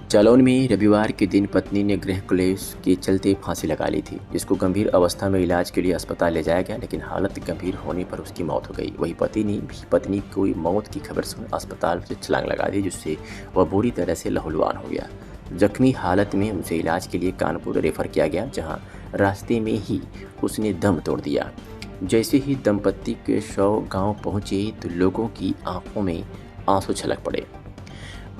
जालौन में रविवार के दिन पत्नी ने गृह क्लेश के चलते फांसी लगा ली थी, जिसको गंभीर अवस्था में इलाज के लिए अस्पताल ले जाया गया, लेकिन हालत गंभीर होने पर उसकी मौत हो गई। वहीं पति ने भी पत्नी की मौत की खबर सुन अस्पताल से छलांग लगा दी, जिससे वह बुरी तरह से लहूलुहान हो गया। जख्मी हालत में उसे इलाज के लिए कानपुर रेफर किया गया, जहां रास्ते में ही उसने दम तोड़ दिया। जैसे ही दंपत्ति के शव गांव पहुंचे तो लोगों की आंखों में आंसू छलक पड़े।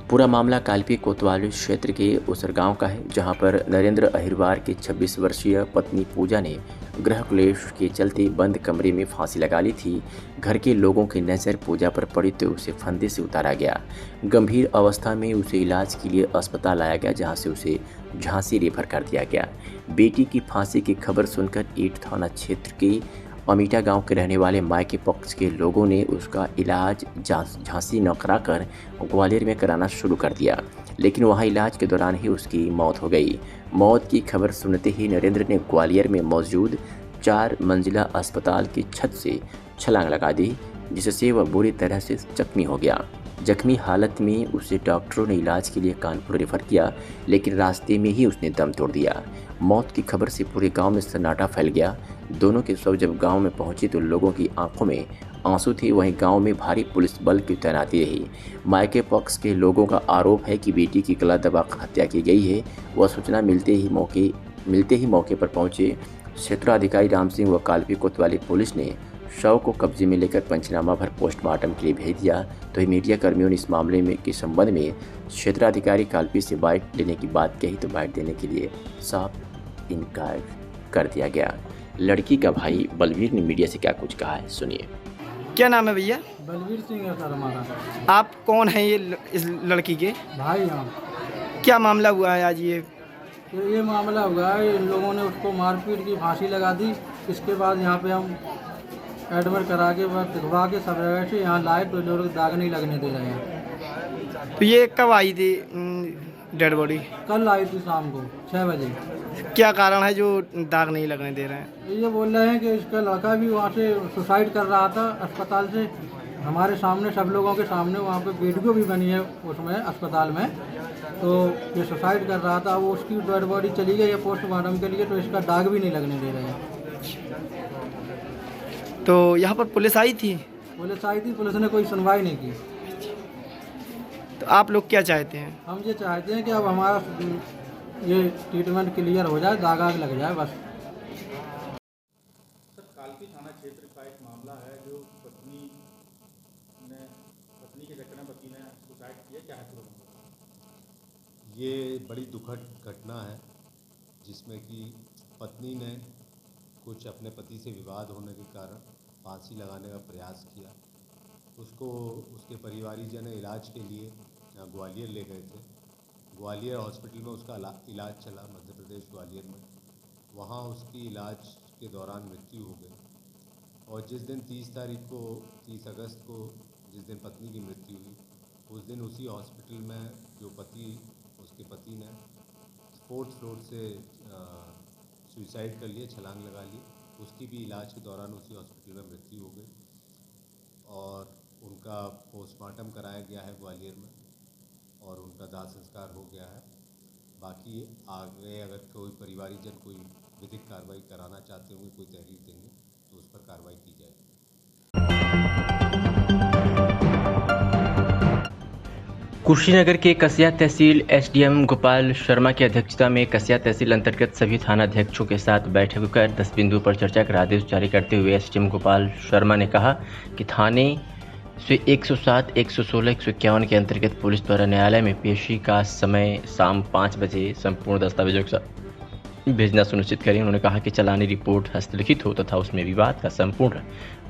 पूरा मामला कालपी कोतवाली क्षेत्र के उसर गांव का है, जहां पर नरेंद्र अहिरवार की 26 वर्षीय पत्नी पूजा ने गृह क्लेश के चलते बंद कमरे में फांसी लगा ली थी। घर के लोगों की नज़र पूजा पर पड़ी तो उसे फंदे से उतारा गया। गंभीर अवस्था में उसे इलाज के लिए अस्पताल लाया गया, जहां से उसे झांसी रेफर कर दिया गया। बेटी की फांसी की खबर सुनकर ईंट थाना क्षेत्र के अमीटा गांव के रहने वाले मायके पक्ष के लोगों ने उसका इलाज झांसी न कराकर ग्वालियर में कराना शुरू कर दिया, लेकिन वहां इलाज के दौरान ही उसकी मौत हो गई। मौत की खबर सुनते ही नरेंद्र ने ग्वालियर में मौजूद 4 मंजिला अस्पताल की छत से छलांग लगा दी, जिससे वह बुरी तरह से जख्मी हो गया। जख्मी हालत में उसे डॉक्टरों ने इलाज के लिए कानपुर रेफर किया, लेकिन रास्ते में ही उसने दम तोड़ दिया। मौत की खबर से पूरे गांव में सन्नाटा फैल गया। दोनों के शव जब गांव में पहुंचे तो लोगों की आंखों में आंसू थे। वहीं गांव में भारी पुलिस बल की तैनाती रही। मायके पक्ष के लोगों का आरोप है कि बेटी की गला दबाकर हत्या की गई है। वह सूचना मिलते ही मौके पर पहुंचे क्षेत्राधिकारी राम सिंह व कालपी कोतवाली पुलिस ने शव को कब्जे में लेकर पंचनामा भर पोस्टमार्टम के लिए भेज दिया। तो मीडिया कर्मियों ने इस मामले में के संबंध में क्षेत्राधिकारी कालपी से बाइट लेने की बात कही तो बाइट देने के लिए साफ इनकार कर दिया गया। लड़की का भाई बलवीर ने मीडिया से क्या कुछ कहा है, सुनिए। क्या नाम है भैया? बलवीर सिंह है सर हमारा। आप कौन हैं ये इस लड़की के? भाई हम। क्या मामला हुआ है आज ये? तो ये मामला हुआ है, इन लोगों ने उसको मारपीट की फांसी लगा दी। इसके बाद यहाँ पे हम एडमिट करा के दिखवा के सब जगह से यहाँ लाए तो लोग दाग नहीं लगने दे रहे हैं। तो ये कब आई थी डेड बॉडी? कल आई थी शाम को 6 बजे। क्या कारण है जो दाग नहीं लगने दे रहे हैं? ये बोल रहे हैं कि इसका लड़का भी वहाँ से सुसाइड कर रहा था अस्पताल से, हमारे सामने सब लोगों के सामने। वहाँ पे वीडियो भी बनी है उसमें अस्पताल में। तो ये सुसाइड कर रहा था, वो उसकी डेड बॉडी चली गई है पोस्टमार्टम के लिए, तो इसका दाग भी नहीं लगने दे रहे हैं। तो यहाँ पर पुलिस आई थी? पुलिस आई थी, पुलिस ने कोई सुनवाई नहीं की। तो आप लोग क्या चाहते हैं? हम ये चाहते हैं कि अब हमारा ये ट्रीटमेंट क्लियर हो जाए, दाग आग लग जाए बस। सर, कालपी थाना क्षेत्र का एक मामला है जो पत्नी के चक्कर में पति ने सुसाइड किया, क्या है पूरा मामला? ये बड़ी दुखद घटना है जिसमें कि पत्नी ने कुछ अपने पति से विवाद होने के कारण फांसी लगाने का प्रयास किया। उसको उसके परिवारीजन इलाज के लिए ग्वालियर ले गए थे। ग्वालियर हॉस्पिटल में उसका इलाज चला, मध्य प्रदेश ग्वालियर में। वहाँ उसकी इलाज के दौरान मृत्यु हो गई। और जिस दिन 30 अगस्त को जिस दिन पत्नी की मृत्यु हुई, उस दिन उसी हॉस्पिटल में उसके पति ने 4th फ्लोर से सुसाइड कर लिए, छलांग लगा ली। उसकी भी इलाज के दौरान उसी हॉस्पिटल में मृत्यु हो गई और उनका पोस्टमार्टम कराया गया है ग्वालियर में और उनका दाह संस्कार हो गया है। बाकी आगे अगर कोई परिवारीजन कोई विधिक कार्रवाई कराना चाहते होंगे, कोई तहरीर देंगे तो उस पर कार्रवाई की जाएगी। कुशीनगर के कसिया तहसील एसडीएम गोपाल शर्मा की अध्यक्षता में कसिया तहसील अंतर्गत सभी थानाध्यक्षों के साथ बैठक कर 10 बिंदुओं पर चर्चा कर आदेश जारी करते हुए एसडीएम गोपाल शर्मा ने कहा कि थाने से 107, 116, 151 के अंतर्गत पुलिस द्वारा न्यायालय में पेशी का समय शाम 5 बजे संपूर्ण दस्तावेजों के साथ भेजना सुनिश्चित करें। उन्होंने कहा कि चालानी रिपोर्ट हस्तलिखित हो तथा उसमें विवाद का संपूर्ण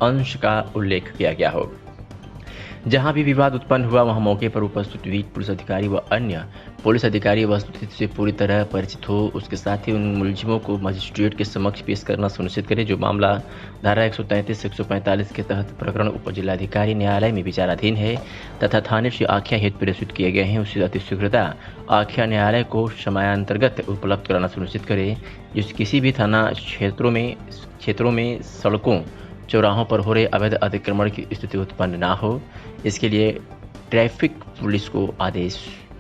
अंश का उल्लेख किया गया हो। जहां भी विवाद उत्पन्न हुआ वहां मौके पर उपस्थित वीर पुलिस अधिकारी व अन्य पुलिस अधिकारी वस्तुस्थिति से पूरी तरह परिचित हो। उसके साथ ही उन मुलजिमों को मजिस्ट्रेट के समक्ष पेश करना सुनिश्चित करें। जो मामला धारा 133, 145 के तहत प्रकरण उप जिलाधिकारी न्यायालय में विचाराधीन है तथा थाने से आख्या हेतु प्रेषित किए गए हैं, उससे अतिशीघ्रता आख्या न्यायालय को समयान्तर्गत उपलब्ध कराना सुनिश्चित करें। जिस किसी भी थाना क्षेत्रों में सड़कों चौराहों पर हो रहे अवैध अतिक्रमण की स्थिति उत्पन्न ना हो, इसके लिए ट्रैफिक पुलिस को आदेश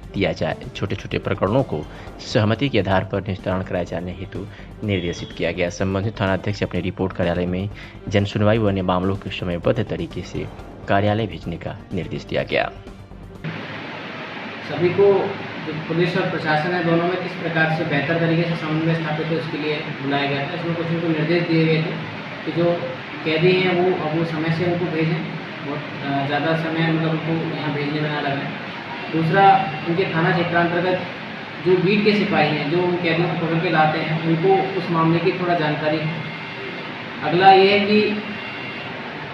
दिया जाए। छोटे छोटे प्रकरणों को सहमति के आधार पर निस्तारण कराए जाने हेतु निर्देशित किया गया। संबंधित थानाध्यक्ष अपनी रिपोर्ट कार्यालय में जन सुनवाई व अन्य मामलों के समयबद्ध तरीके से कार्यालय भेजने का निर्देश दिया गया। सभी को जो पुलिस और प्रशासन है दोनों में किस प्रकार से बेहतर तरीके से समन्वय स्थापित है उसके लिए बुलाया गया था। इसमें कुछ उनको निर्देश दिए गए थे कि जो कैदी हैं वो अब वो समय से उनको भेजें, बहुत ज़्यादा समय मतलब उनको यहाँ भेजने में ना लगे। दूसरा, उनके थाना क्षेत्रांतर्गत जो बीट के सिपाही हैं जो उन कैदियों को पकड़ के लाते हैं उनको उस मामले की थोड़ा जानकारी है। अगला ये है कि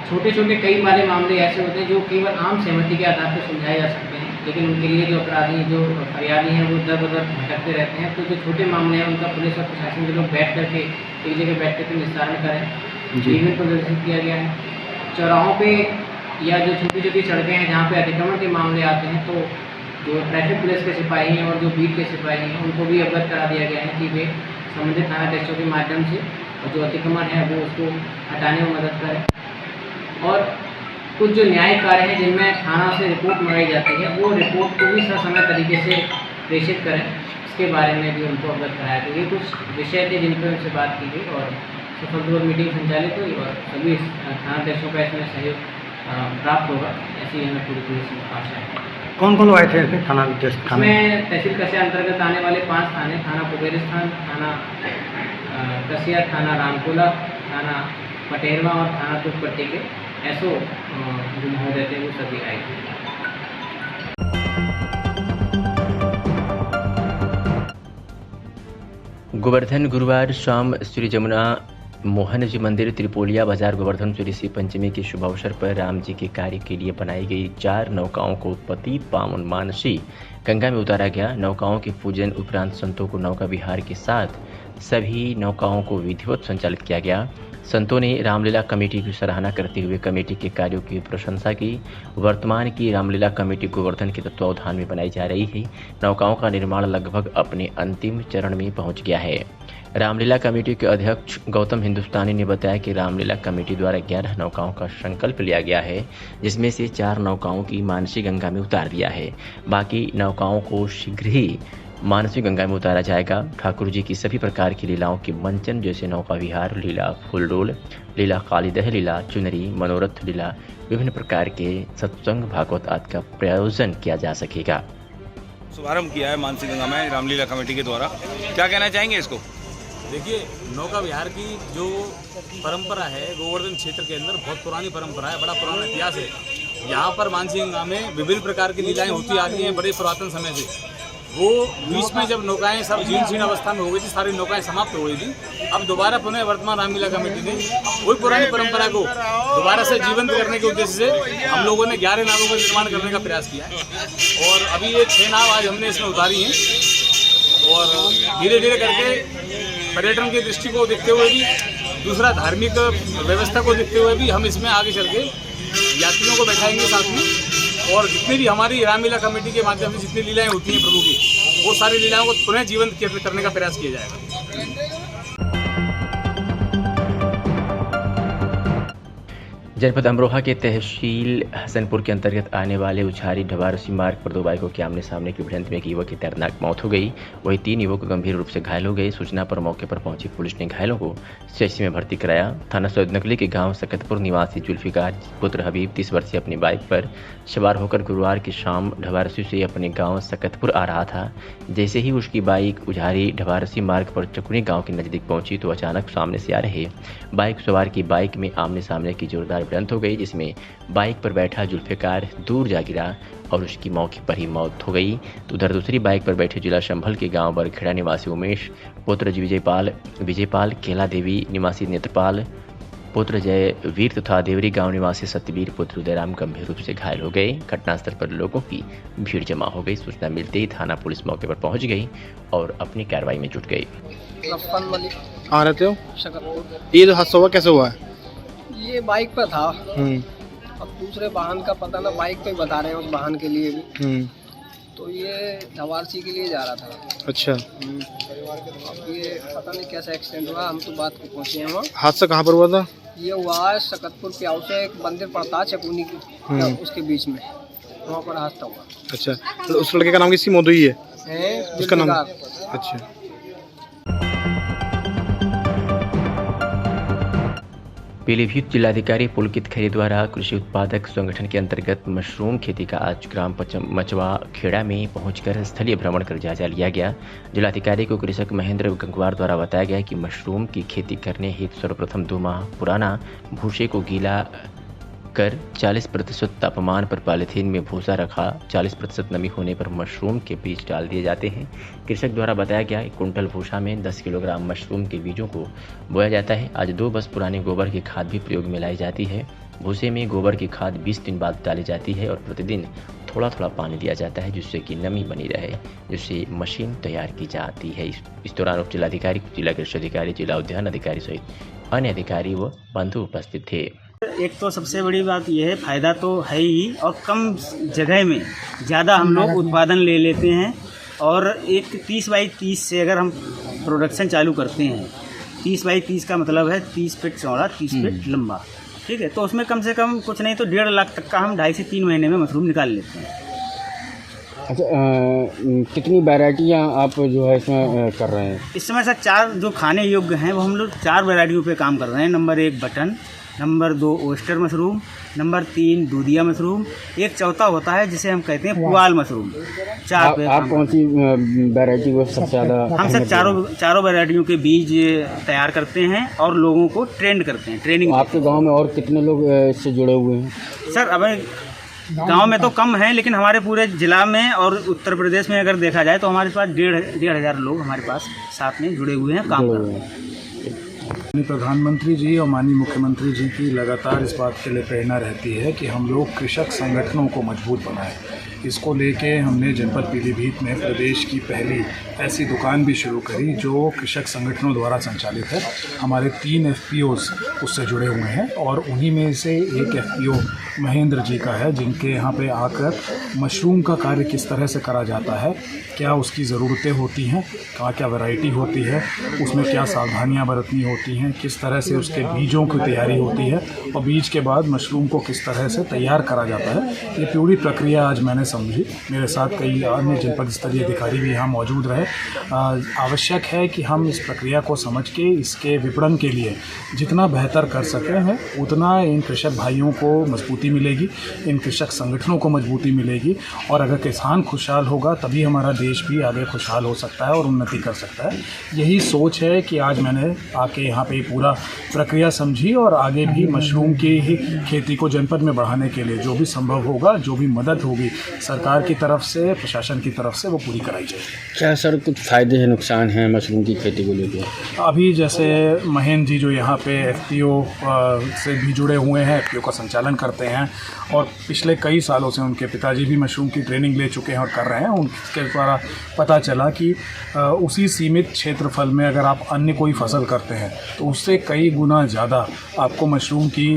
छोटे छोटे कई बारे मामले ऐसे होते हैं जो केवल आम सहमति के आधार पर सुलझाए जा सकते हैं, लेकिन उनके लिए जो अपराधी जो फरियादी हैं वो दर बदर भटकते रहते हैं। तो जो छोटे मामले हैं उनका पुलिस और प्रशासन के लोग बैठ करके एक जगह बैठ करके निस्तारण करें। जीवन प्रदर्शित किया गया है। चौराहों पे या जो छोटी छोटी सड़कें हैं जहाँ पे अतिक्रमण के मामले आते हैं तो जो ट्रैफिक पुलिस के सिपाही हैं और जो बीट के सिपाही हैं उनको भी अवगत करा दिया गया है कि वे संबंधित थानाध्यक्षों के माध्यम से और जो अतिक्रमण है वो उसको हटाने में मदद करें। और कुछ जो न्यायिक कार्य हैं जिनमें थाना से रिपोर्ट मंगाई जाती है वो रिपोर्ट को भी ससमय तरीके से प्रेषित करें, इसके बारे में भी उनको अवगत कराया। तो ये कुछ विषय थे जिन पर उनसे बात की गई और सफलपूर्वक मीटिंग संचालित हुई और सभी थानाध्यक्षों का इसमें सहयोग प्राप्त होगा, ऐसी हमें पूरी आशा है। कौन कौन आए थे थाना अध्यक्ष? इसमें तहसील कसिया अंतर्गत आने वाले 5 थाने, थाना कुबेरिस्तान, थाना कसिया, थाना रामकोला, थाना पटेरवा और थाना तुकपट्टी के एसओ जो महोदय थे वो सभी आए थे। गोवर्धन गुरुवार शाम श्री जमुना मोहन जी मंदिर त्रिपोलिया बाजार गोवर्धन चौदसी पंचमी के शुभ अवसर पर राम जी के कार्य के लिए बनाई गई 4 नौकाओं को पतित पावन मानसी गंगा में उतारा गया। नौकाओं के पूजन उपरांत संतों को नौका विहार के साथ सभी नौकाओं को विधिवत संचालित किया गया। संतों ने रामलीला कमेटी की सराहना करते हुए कमेटी के कार्यों की प्रशंसा की। वर्तमान की रामलीला कमेटी गोवर्धन के तत्वावधान में बनाई जा रही है। नौकाओं का निर्माण लगभग अपने अंतिम चरण में पहुंच गया है। रामलीला कमेटी के अध्यक्ष गौतम हिंदुस्तानी ने बताया कि रामलीला कमेटी द्वारा 11 नौकाओं का संकल्प लिया गया है, जिसमें से 4 नौकाओं की मानसी गंगा में उतार दिया है। बाकी नौकाओं को शीघ्र ही मानसी गंगा में उतारा जाएगा। ठाकुर जी की सभी प्रकार की लीलाओं के मंचन जैसे नौका विहार लीला, फूलडोल लीला, कालीदह लीला, चुनरी, मनोरथ लीला, विभिन्न प्रकार के सत्संग, भागवत आदि का प्रयोजन किया जा सकेगा। शुभारंभ किया है मानसी गंगा में रामलीला कमेटी के द्वारा, क्या कहना चाहेंगे इसको? देखिए, नौका विहार की जो परंपरा है गोवर्धन क्षेत्र के अंदर बहुत पुरानी परंपरा है, बड़ा पुराना इतिहास है। यहाँ पर मानसी गंगा में विभिन्न प्रकार की लीलाएं होती आ रही हैं बड़े पुरातन समय से। वो बीच में जब नौकाएं सब जीर्ण शीर्ण अवस्था में हो गई थी, सारी नौकाएं समाप्त हो गई थी। अब दोबारा पुनः वर्तमान रामलीला कमेटी ने वही पुरानी परंपरा को दोबारा से जीवंत करने के उद्देश्य से हम लोगों ने 11 नावों का निर्माण करने का प्रयास किया है और अभी ये 6 नाव आज हमने इसमें उतारी हैं और धीरे धीरे करके पर्यटन की दृष्टि को देखते हुए भी, दूसरा धार्मिक व्यवस्था को देखते हुए भी हम इसमें आगे चल के यात्रियों को बैठाएंगे साथ में और जितनी भी हमारी रामलीला कमेटी के माध्यम से जितनी लीलाएं होती हैं प्रभु की, वो सारी लीलाओं को पुनः जीवंत करने का प्रयास किया जाएगा। जनपद अमरोहा के तहसील हसनपुर के अंतर्गत आने वाले उछारी ढवारसी मार्ग पर 2 बाइकों के आमने सामने की भिड़ंत में एक युवक की दर्दनाक मौत हो गई। वहीं 3 युवक गंभीर रूप से घायल हो गए। सूचना पर मौके पर पहुंची पुलिस ने घायलों को सीएचसी में भर्ती कराया। थाना सैदनकली के गांव सकतपुर निवासी जुल्फिकार पुत्र हबीब 30 वर्षीय अपनी बाइक पर सवार होकर गुरुवार की शाम ढवारसी से अपने गाँव सकतपुर आ रहा था। जैसे ही उसकी बाइक उछारी ढवारसी मार्ग पर चकुनी गाँव के नजदीक पहुंची तो अचानक सामने से आ रहे बाइक सवार की बाइक में आमने सामने की जोरदार भिड़ंत हो गई, जिसमें बाइक पर बैठा जुल्फिकार दूर जा गिरा और उसकी मौके पर ही मौत हो गई। तो उधर दूसरी बाइक पर बैठे जिला संभल के गांव बरखेड़ा निवासी उमेश पुत्र विजयपाल केला देवी निवासी नेत्रपाल पुत्र जय वीर तथा देवरी गांव निवासी सत्यवीर पुत्र उदयराम गंभीर रूप से घायल हो गए। घटनास्थल पर लोगों की भीड़ जमा हो गई। सूचना मिलते ही थाना पुलिस मौके पर पहुंच गई और अपनी कार्रवाई में जुट गई। कहाँ रहते हो? शकतपुर। ये जो हादसा हुआ कैसे हुआ है? ये बाइक पर था, अब दूसरे वाहन का पता ना, बाइक पे बता रहे हैं उस वाहन के लिए भी। तो ये ढवारसी के लिए जा रहा था। अच्छा, अब ये पता नहीं कैसा एक्सीडेंट हुआ, हम तो बात को पहुँचे हैं वहाँ। हादसा कहाँ पर हुआ था? ये हुआ है सकतपुर प्याऊ से एक मंदिर पड़ता है चकुनी की, उसके बीच में। प्रॉपर हादसा हुआ अच्छा, तो उस लड़के का नाम किसी मौत हुई है? उसका नाम? दिलदार। अच्छा। पीलीभीत जिलाधिकारी पुलकित खैरी द्वारा कृषि उत्पादक संगठन के अंतर्गत मशरूम खेती का आज ग्राम मचवा खेड़ा में पहुंचकर स्थलीय भ्रमण कर जायजा लिया गया। जिलाधिकारी को कृषक महेंद्र गंगवार द्वारा बताया गया कि मशरूम की खेती करने हेतु सर्वप्रथम 2 माह पुराना भूसे को गीला कर 40% तापमान पर पॉलीथीन में भूसा रखा 40% नमी होने पर मशरूम के बीज डाल दिए जाते हैं। कृषक द्वारा बताया गया 1 कुंटल भूसा में 10 किलोग्राम मशरूम के बीजों को बोया जाता है। आज 2 बस पुराने गोबर की खाद भी प्रयोग में लाई जाती है। भूसे में गोबर की खाद 20 दिन बाद डाली जाती है और प्रतिदिन थोड़ा थोड़ा पानी दिया जाता है जिससे कि नमी बनी रहे, जिससे मशीन तैयार की जाती है। इस दौरान उप जिलाधिकारी, जिला कृषि अधिकारी, जिला उद्यान अधिकारी सहित अन्य अधिकारी व बंधु उपस्थित थे। एक तो सबसे बड़ी बात यह है, फ़ायदा तो है ही और कम जगह में ज़्यादा हम लोग उत्पादन ले लेते हैं। और एक 30 बाई 30 से अगर हम प्रोडक्शन चालू करते हैं, 30 बाई 30 का मतलब है 30 फीट चौड़ा 30 फीट लंबा, ठीक है, तो उसमें कम से कम कुछ नहीं तो 1.5 लाख तक का हम 2.5 से 3 महीने में मशरूम निकाल लेते हैं। अच्छा, कितनी वैरायटियाँ आप जो है इसमें कर रहे हैं? इस समय सर 4 जो खाने योग्य हैं वो हम लोग 4 वैरायटियों पे काम कर रहे हैं। Number 1 button, number 2 oyster mushroom, number 3 दूधिया मशरूम, एक चौथा होता है जिसे हम कहते हैं पुआल मशरूम। 4 पे आप कौन सी वैरायटी को सबसे ज़्यादा? हम सर चारों वैरायटियों के बीज तैयार करते हैं और लोगों को ट्रेंड करते हैं, ट्रेनिंग। आपके गांव में और कितने लोग इससे जुड़े हुए हैं? सर अब गांव में तो कम है, लेकिन हमारे पूरे जिला में और उत्तर प्रदेश में अगर देखा जाए तो हमारे पास 1,500 लोग हमारे पास साथ में जुड़े हुए हैं, काम कर रहे हैं। माननीय प्रधानमंत्री जी और माननीय मुख्यमंत्री जी की लगातार इस बात के लिए प्रेरणा रहती है कि हम लोग कृषक संगठनों को मजबूत बनाएं। इसको लेके हमने जनपद पीलीभीत में प्रदेश की पहली ऐसी दुकान भी शुरू करी जो कृषक संगठनों द्वारा संचालित है। हमारे 3 FPOs उससे जुड़े हुए हैं और उन्हीं में से एक FPO महेंद्र जी का है, जिनके यहाँ पे आकर मशरूम का कार्य किस तरह से करा जाता है, क्या उसकी ज़रूरतें होती हैं, क्या वैरायटी होती है, उसमें क्या सावधानियाँ बरतनी होती हैं, किस तरह से उसके बीजों की तैयारी होती है और बीज के बाद मशरूम को किस तरह से तैयार करा जाता है, ये पूरी प्रक्रिया आज मैंने समझी। मेरे साथ कई अन्य जनपद स्तरीय अधिकारी भी यहाँ मौजूद रहे। आवश्यक है कि हम इस प्रक्रिया को समझ के इसके विपणन के लिए जितना बेहतर कर सकें हैं, उतना इन कृषक भाइयों को मजबूती मिलेगी, इन कृषक संगठनों को मजबूती मिलेगी। और अगर किसान खुशहाल होगा तभी हमारा देश भी आगे खुशहाल हो सकता है और उन्नति कर सकता है। यही सोच है कि आज मैंने आके यहाँ पे पूरा प्रक्रिया समझी और आगे भी मशरूम की ही खेती को जनपद में बढ़ाने के लिए जो भी संभव होगा, जो भी मदद होगी सरकार की तरफ से, प्रशासन की तरफ से, वो पूरी कराई जाएगी। क्या सर कुछ फ़ायदे हैं, नुकसान हैं मशरूम की खेती को लेकर? अभी जैसे महेंद्र जी जो यहाँ पे FPO से भी जुड़े हुए हैं, FPO का संचालन करते हैं और पिछले कई सालों से उनके पिताजी भी मशरूम की ट्रेनिंग ले चुके हैं और कर रहे हैं। उनके द्वारा पता चला कि उसी सीमित क्षेत्रफल में अगर आप अन्य कोई फसल करते हैं तो उससे कई गुना ज़्यादा आपको मशरूम की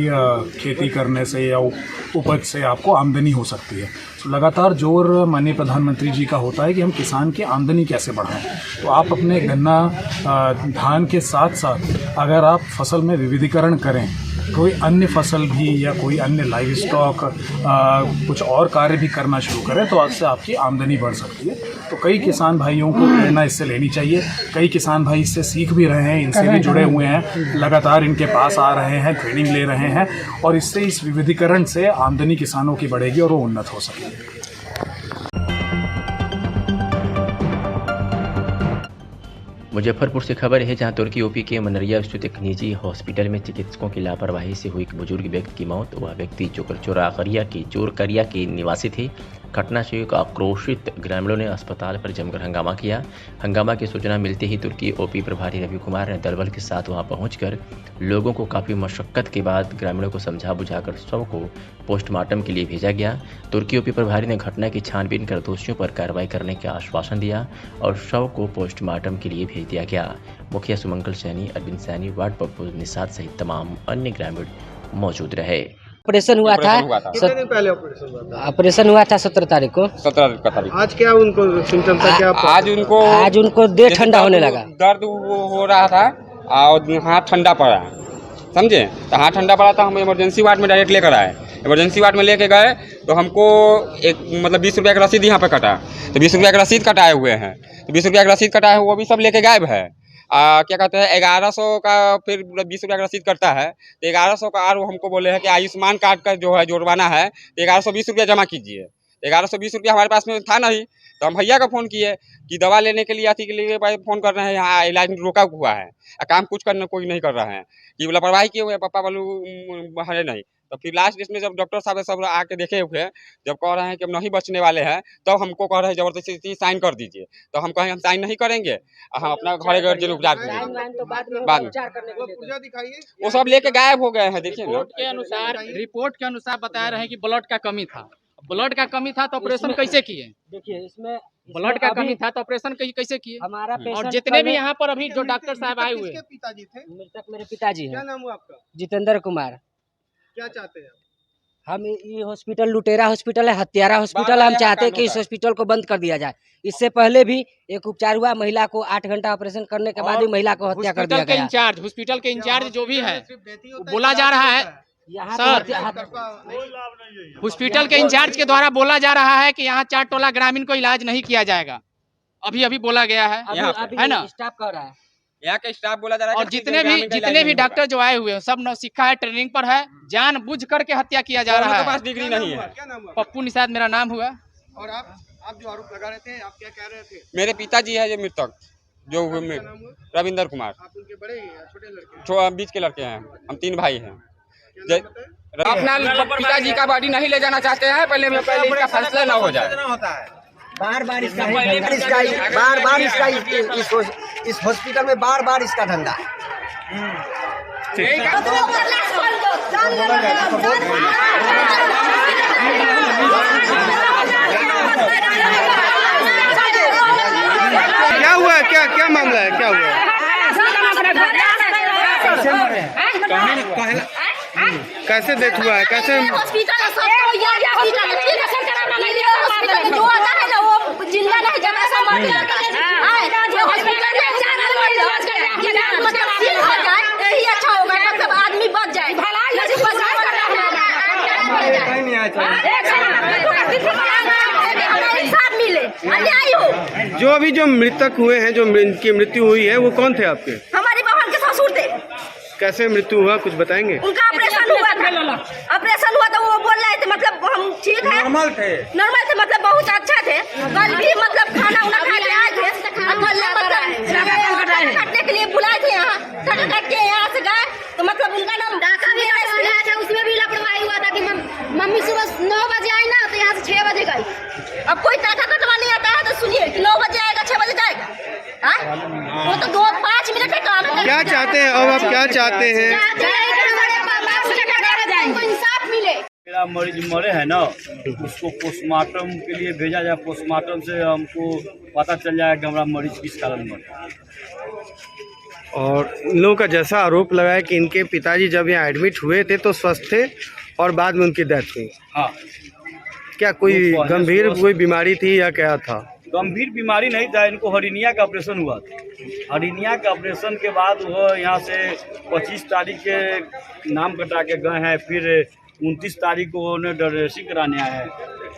खेती करने से या उपज से आपको आमदनी हो सकती है। तो लगातार जोर माननीय प्रधानमंत्री जी का होता है कि हम किसान की आमदनी कैसे बढ़ाएं। तो आप अपने गन्ना धान के साथ साथ अगर आप फसल में विविधीकरण करें, कोई अन्य फसल भी या कोई अन्य लाइव स्टॉक कुछ और कार्य भी करना शुरू करें तो उससे आपकी आमदनी बढ़ सकती है। तो कई किसान भाइयों को प्रेरणा इससे लेनी चाहिए। कई किसान भाई इससे सीख भी रहे हैं, इनसे भी जुड़े हुए हैं, लगातार इनके पास आ रहे हैं, ट्रेनिंग ले रहे हैं और इससे इस विविधीकरण से आमदनी किसानों की बढ़ेगी और वो उन्नत हो सकेगी। मुजफ्फरपुर से खबर है जहां तुर्की OP के मनरिया स्थित एक निजी हॉस्पिटल में चिकित्सकों की लापरवाही से हुई एक बुजुर्ग व्यक्ति की मौत। वह व्यक्ति चोरकरिया के निवासी थे। घटना से आक्रोशित ग्रामीणों ने अस्पताल पर जमकर हंगामा किया। हंगामा की सूचना मिलते ही तुर्की OP प्रभारी रवि कुमार ने दलबल के साथ वहां पहुंचकर लोगों को काफ़ी मशक्कत के बाद ग्रामीणों को समझा बुझाकर शव को पोस्टमार्टम के लिए भेजा गया। तुर्की OP प्रभारी ने घटना की छानबीन कर दोषियों पर कार्रवाई करने का आश्वासन दिया और शव को पोस्टमार्टम के लिए भेज दिया गया। मुखिया सुमंगल सैनी, अरविंद सैनी, वार्ड प्रमुख निषाद सहित तमाम अन्य ग्रामीण मौजूद रहे। ऑपरेशन हुआ था कितने दिन पहले ऑपरेशन हुआ था? ऑपरेशन हुआ था 17 तारीख को। 17 तारीख। आज क्या उनको सिम्टम था? क्या आज उनको देह ठंडा होने लगा, दर्द हो रहा था और हाथ ठंडा पड़ा, समझे? तो हाथ ठंडा पड़ा था, हम इमरजेंसी वार्ड में डायरेक्ट लेकर आए। इमरजेंसी वार्ड में लेके गए तो हमको एक मतलब 20 रुपये का रसीद यहाँ पे कटा, तो 20 रुपये का रसीद कटाए हुए हैं, तो 20 रुपये का रसीद कटाए हुए वो भी सब लेके गायब है। क्या कहते हैं 1100 का फिर 20 रुपये का रसीद करता है, तो 1100 का और हमको बोले हैं कि आयुष्मान कार्ड का जो है जोड़वाना है तो 1120 रुपया जमा कीजिए। 1120 रुपया हमारे पास में था नहीं, तो हम भैया का फ़ोन किए कि दवा लेने के लिए आती के लिए भाई फ़ोन कर रहे हैं, यहाँ इलाज रोका हुआ है, काम कुछ करना कोई नहीं कर रहा है, कि लापरवाही किए हुए पापा वालू है नहीं। तो फिर लास्ट इसमें जब डॉक्टर साहब सब आके देखे हुए, जब कह रहे हैं कि अब नहीं बचने वाले हैं, तब हमको कह रहे हैं ज़बरदस्ती साइन कर दीजिए, तो हम कहें हम साइन नहीं करेंगे, हम अपना घरे घर जरूर उपचार करेंगे। बाद में वो सब लेके गायब हो गए हैं। देखिए रिपोर्ट के अनुसार बता रहे हैं कि ब्लड का कमी था, ब्लड का कमी था तो ऑपरेशन कैसे किए? देखिए इसमें ब्लड का कमी था तो ऑपरेशन कैसे किए? हमारा और जितने भी यहाँ पर अभी जो डॉक्टर साहब आए हुए, पिताजी थे? मृतक मेरे पिताजी हैं। क्या नाम हुआ आपका? जितेंद्र कुमार। क्या चाहते हैं हम ये हॉस्पिटल लुटेरा हॉस्पिटल है, हत्यारा हॉस्पिटल, हम चाहते हैं कि इस हॉस्पिटल को बंद कर दिया जाए। इससे पहले भी एक उपचार हुआ, महिला को 8 घंटा ऑपरेशन करने के बाद भी महिला को हत्या कर दिया गया। हॉस्पिटल के इंचार्ज जो भी है बोला जा रहा है सर, हॉस्पिटल के इंचार्ज के द्वारा बोला जा रहा है कि यहाँ 4 टोला ग्रामीण को इलाज नहीं किया जाएगा, अभी बोला गया है, है ना? स्टाफ कर रहा है, यहाँ का स्टाफ बोला जा रहा है। और जितने भी डॉक्टर जो आए हुए हैं सब नौसिखा है, ट्रेनिंग पर है, जानबूझ करके हत्या किया जा रहा है। पास डिग्री नहीं है। पप्पू निषाद मेरा नाम हुआ। और आप जो आरोप लगा रहे थे, आप क्या कह रहे थे? मेरे पिताजी है ये मृतक, जो रविंदर कुमार। आप उनके बड़े छोटे लड़के? बीच के लड़के हैं, हम 3 भाई हैं। अपना पिताजी का बॉडी नहीं ले जाना चाहते हैं, पहले इसका फैसला ना हो जाए। बार इसका इस हॉस्पिटल में बार इसका धंधा है। क्या हुआ है? क्या मामला है? क्या हुआ? कैसे डेथ हुआ है? कैसे? आदमी बच जाए, जो अभी जो मृतक हुए हैं, जो इनकी मृत्यु हुई है, वो कौन थे आपके? हमारी बहन के ससुर थे। कैसे मृत्यु हुआ कुछ बताएंगे? उनका ऑपरेशन हुआ तो वो बोल रहे थे मतलब हम ठीक है, नॉर्मल थे मतलब बहुत अच्छा थे। कल भी मतलब खाना उना खा के आए थे, मतलब काटने के लिए बुलाए थे, यहाँ काट के यहाँ से गए तो मतलब उनका नाम उसमें भी लापरवाही हुआ था कि मम्मी सुबह 9 बजे आई ना तो यहाँ से 6 बजे गई। अब कोई टाका कटवा नहीं आता है तो सुनिए कि 9 बजे आएगा 6 बजे जाएगा, वो तो 2-5 मिनट का काम है। क्या चाहते हैं अब आप? क्या चाहते हैं? इंसाफ मिले। मेरा मरीज मरे है ना, उसको पोस्टमार्टम के लिए भेजा जाए, पोस्टमार्टम से हमको पता चल जाएगा कि हमारा मरीज किस कारण मरा। और इन लोगों का जैसा आरोप लगा है कि इनके पिताजी जब यहाँ एडमिट हुए थे तो स्वस्थ थे और बाद में उनकी डेथ हुई। हाँ, क्या कोई गंभीर कोई बीमारी थी या क्या था? गंभीर बीमारी नहीं था, इनको हर्निया का ऑपरेशन हुआ था। हर्निया के ऑपरेशन के बाद वो यहाँ से 25 तारीख के नाम कटा के गए हैं, फिर 29 तारीख को उन्हें ड्रेसिंग कराने आए हैं।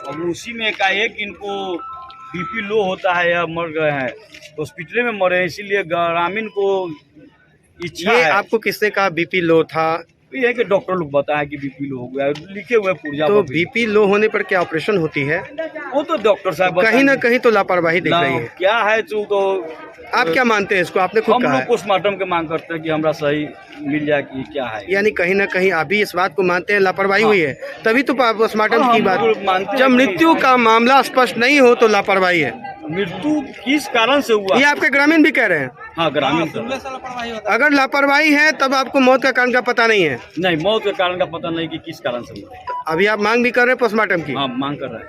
और उसी में एकाएक इनको बीपी लो होता है या मर गए हैं, हॉस्पिटल में मरे हैं। इसीलिए ग्रामीण को इच्छा है। आपको किसने कहा बीपी लो था? ये है कि डॉक्टर लोग बताया कि बीपी लो हो गया, लिखे हुए पुर्जा। तो बीपी लो होने पर क्या ऑपरेशन होती है? वो तो डॉक्टर साहब कहीं ना कहीं तो लापरवाही दिख रही है। क्या है तो आप क्या मानते हैं इसको? आपने खुद कहा हम लोग पोस्टमार्टम के मांग करते हैं कि हमारा सही मिल जाए कि क्या है। यानी कहीं ना कहीं आप भी इस बात को मानते हैं लापरवाही हुई है, तभी तो पोस्टमार्टम की बात। जब मृत्यु का मामला स्पष्ट नहीं हो तो लापरवाही है। मृत्यु किस कारण से हुआ, ये आपके ग्रामीण भी कह रहे हैं? हाँ, ग्रामीण। अगर लापरवाही है तब आपको मौत का कारण का पता नहीं है? नहीं, मौत के कारण का पता नहीं कि किस कारण से हुआ। अभी आप मांग भी कर रहे हैं पोस्टमार्टम की? हाँ, मांग कर रहे हैं।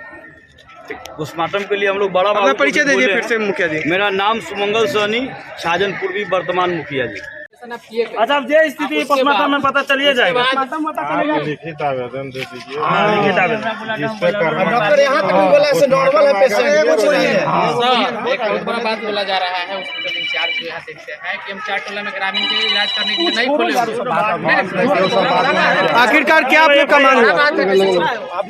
पोस्टमार्टम के लिए हम लोग बड़ा अपना परिचय दीजिए फिर से मुखिया जी। मेरा नाम सुमंगल सहनी, शाहजहानपुर भी वर्तमान मुखिया जी। ऑपरेशन आप किए थे। अच्छा, अब ये स्थिति पोस्टमार्टम में पता चलिए जाएगा। लिखित आवेदन दे दीजिए। लिखित आवेदन डॉक्टर यहाँ तो बोला ऐसे नॉर्मल है पेशेंट एक बहुत बड़ा बात बोला जा रहा है हॉस्पिटल इंचार्ज जो यहाँ से है कि हम 4 टोला में ग्रामीण के इलाज करने के लिए नहीं खोले। आखिरकार क्या आप लोग का मांग है? आप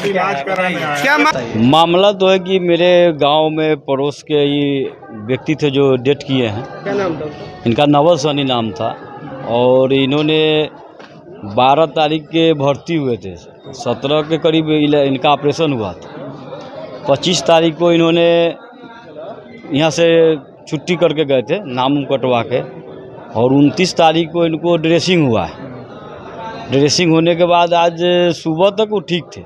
इलाज कराने आए। क्या मामला तो है कि मेरे गांव में पड़ोस के ये व्यक्ति थे जो डेथ किए हैं। क्या नाम था? इनका नवल सनी नाम था और इन्होंने 12 तारीख के भर्ती हुए थे। 17 के करीब इनका ऑपरेशन हुआ था। 25 तारीख को इन्होंने यहाँ से छुट्टी करके गए थे नाम कटवा के, और 29 तारीख को इनको ड्रेसिंग हुआ है। ड्रेसिंग होने के बाद आज सुबह तक वो ठीक थे।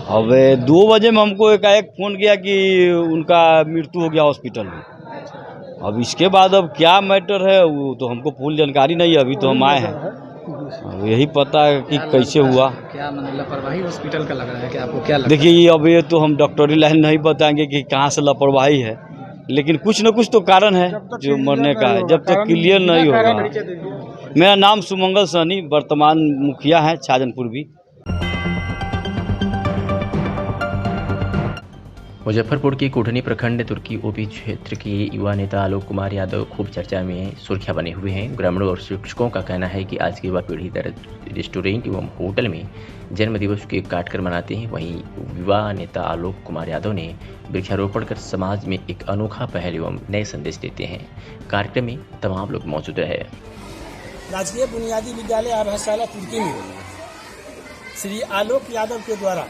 अब 2 बजे में हमको एकाएक फ़ोन किया कि उनका मृत्यु हो गया हॉस्पिटल में। अब इसके बाद अब क्या मैटर है वो तो हमको फुल जानकारी नहीं है, अभी तो हम आए हैं। अब यही पता है कि कैसे हुआ। क्या मतलब लापरवाही हॉस्पिटल का लग रहा है कि आपको क्या लगता देखिए अब ये तो हम डॉक्टरी लाइन नहीं बताएंगे कि कहाँ से लापरवाही है, लेकिन कुछ न कुछ तो कारण है जो मरने का है, जब तक क्लियर नहीं होगा। मेरा नाम सुमंगल सनी, वर्तमान मुखिया है छाजनपुर भी। मुजफ्फरपुर के कोठनी प्रखंड तुर्की ओपी क्षेत्र के युवा नेता आलोक कुमार यादव खूब चर्चा में सुर्खियां बने हुए हैं। ग्रामीणों और शिक्षकों का कहना है कि आज की युवा पीढ़ी रेस्टोरेंट एवं होटल में जन्मदिवस केक काटकर मनाते हैं। वहीं युवा नेता आलोक कुमार यादव ने वृक्षारोपण कर समाज में एक अनोखा पहल एवं नए संदेश देते हैं। कार्यक्रम में तमाम लोग मौजूद रहे। राजकीय बुनियादी विद्यालय आभाशाला तुर्की में श्री आलोक यादव के द्वारा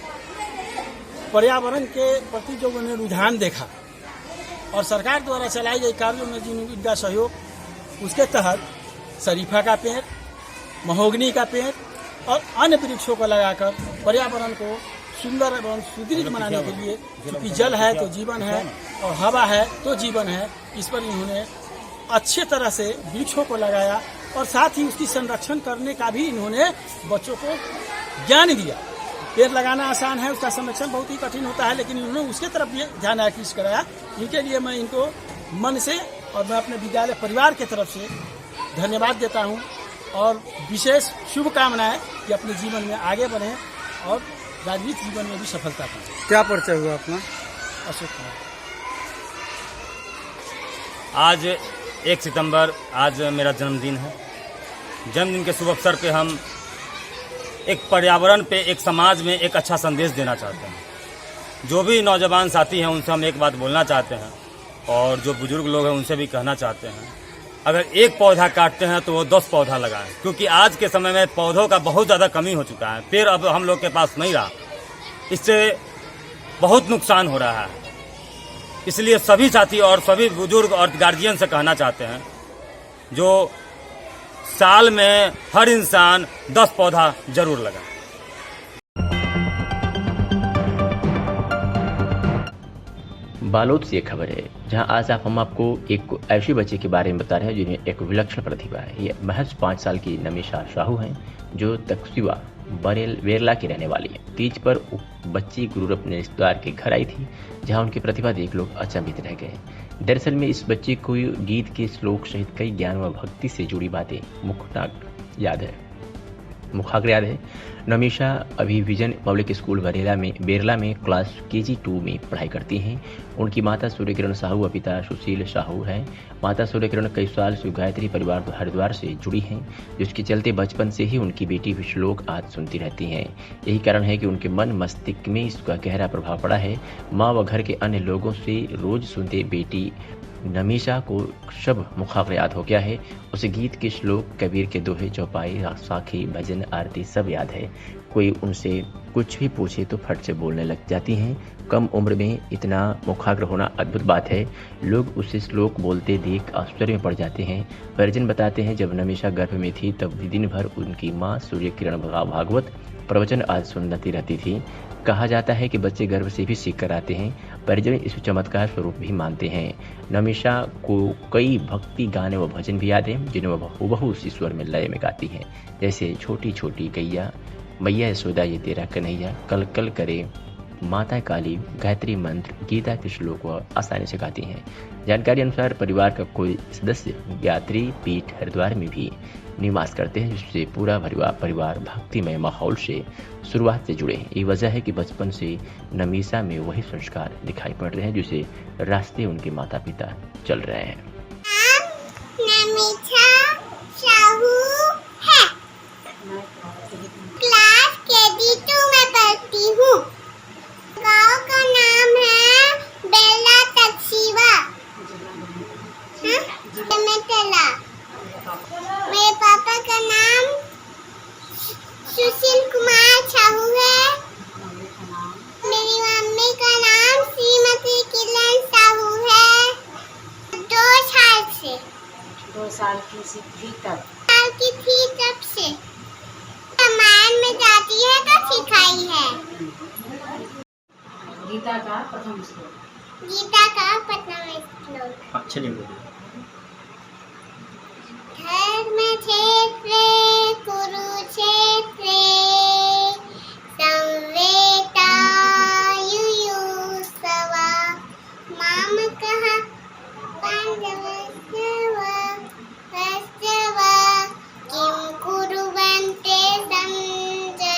पर्यावरण के प्रति जो उन्हें रुझान देखा और सरकार द्वारा चलाई गई कार्यों में जिनका सहयोग, उसके तहत शरीफा का पेड़, महोगनी का पेड़ और अन्य वृक्षों को लगाकर पर्यावरण को सुंदर एवं सुदृढ़ बनाने के लिए, क्योंकि जल है तो जीवन है और हवा है तो जीवन है, इस पर इन्होंने अच्छे तरह से वृक्षों को लगाया और साथ ही उसकी संरक्षण करने का भी इन्होंने बच्चों को ज्ञान दिया। पेड़ लगाना आसान है, उसका संरक्षण बहुत ही कठिन होता है, लेकिन इन्होंने उसके तरफ भी ध्यान आकृष्ट कराया। इनके लिए मैं इनको मन से और मैं अपने विद्यालय परिवार के तरफ से धन्यवाद देता हूं और विशेष शुभकामनाएं कि अपने जीवन में आगे बढ़ें और राजनीतिक जीवन में भी सफलता पाएं। क्या परिचय हुआ अपना? अशोक कुमार। आज 1 सितंबर, आज मेरा जन्मदिन है। जन्मदिन के शुभ अवसर पे हम एक पर्यावरण पे, एक समाज में एक अच्छा संदेश देना चाहते हैं। जो भी नौजवान साथी हैं उनसे हम एक बात बोलना चाहते हैं और जो बुजुर्ग लोग हैं उनसे भी कहना चाहते हैं, अगर एक पौधा काटते हैं तो वो 10 पौधा लगाएं, क्योंकि आज के समय में पौधों का बहुत ज़्यादा कमी हो चुका है। पेड़ अब हम लोग के पास नहीं रहा, इससे बहुत नुकसान हो रहा है। इसलिए सभी साथी और सभी बुजुर्ग और गार्जियन से कहना चाहते हैं, जो साल में हर इंसान 10 पौधा जरूर लगाए। बालोद से एक खबर है, जहां आज हम आपको एक ऐसे बच्चे के बारे में बता रहे हैं जिन्हें एक विलक्षण प्रतिभा है। ये महज 5 साल की नमीशा शाहू हैं, जो तकसीवा बेरला की रहने वाली है। तीज पर बच्ची गुरूर अपने रिश्तेदार के घर आई थी, जहां उनकी प्रतिभा देख लोग अचंभित रह गए। दरअसल में इस बच्चे को गीत के श्लोक सहित कई ज्ञान व भक्ति से जुड़ी बातें मुखाग्र याद है। नमीशा अभी विजन पब्लिक स्कूल बेरला में क्लास KG 2 में पढ़ाई करती हैं। उनकी माता सूर्यकिरण साहू व पिता सुशील साहू हैं। माता सूर्यकिरण कई साल से गायत्री परिवार हरिद्वार से जुड़ी हैं, जिसके चलते बचपन से ही उनकी बेटी भी श्लोक आज सुनती रहती हैं। यही कारण है कि उनके मन मस्तिष्क में इसका गहरा प्रभाव पड़ा है। माँ व घर के अन्य लोगों से रोज सुनते बेटी नमीशा को शब्द मुखाग्र याद हो गया है। उसे गीत के श्लोक, कबीर के दोहे, चौपाई, साखी, भजन, आरती सब याद है। कोई उनसे कुछ भी पूछे तो फट से बोलने लग जाती हैं। कम उम्र में इतना मुखाग्र होना अद्भुत बात है। लोग उसे श्लोक बोलते देख आश्चर्य में पड़ जाते हैं। परिजन बताते हैं, जब नमीशा गर्भ में थी तब भी दिन भर उनकी माँ सूर्यकिरण भागवत प्रवचन आज सुनती रहती थी। कहा जाता है कि बच्चे गर्भ से भी सीख कर आते हैं। परिजन इस चमत्कार स्वरूप भी मानते हैं। नमीशा को कई भक्ति गाने व भजन भी याद हैं, जिन्हें वह हूबहू उसी स्वर में लय में गाती हैं, जैसे छोटी छोटी गैया, मैया यशोदा ये तेरा कन्हैया, कल कल करे माता काली गायत्री मंत्र, गीता के श्लोक व आसानी से गाती हैं। जानकारी अनुसार परिवार का कोई सदस्य यात्री पीठ हरिद्वार में भी निवास करते हैं, जिससे पूरा परिवार भक्तिमय माहौल से शुरुआत से जुड़े हैं। ये वजह है कि बचपन से नमीसा में वही संस्कार दिखाई पड़ रहे हैं जिसे रास्ते उनके माता पिता चल रहे हैं। नमीसा साहू है, क्लास KG2 में पढ़ती हूँ। गाँव का नाम है बेला तकसीवा, मेरे पापा का नाम सुशील कुमार साहू है, मेरी मम्मी का नाम श्रीमती किरण साहू है। 2 साल की थी तब से रामायण में जाती है तो सिखाई है। गीता का प्रथम श्लोक। चलिए बोलिए। धर्म क्षेत्रे कुरुक्षेत्रे संवेता युयुत्सवा मामकः पाण्डवस्यवा किं कुर्वन्ते संजय।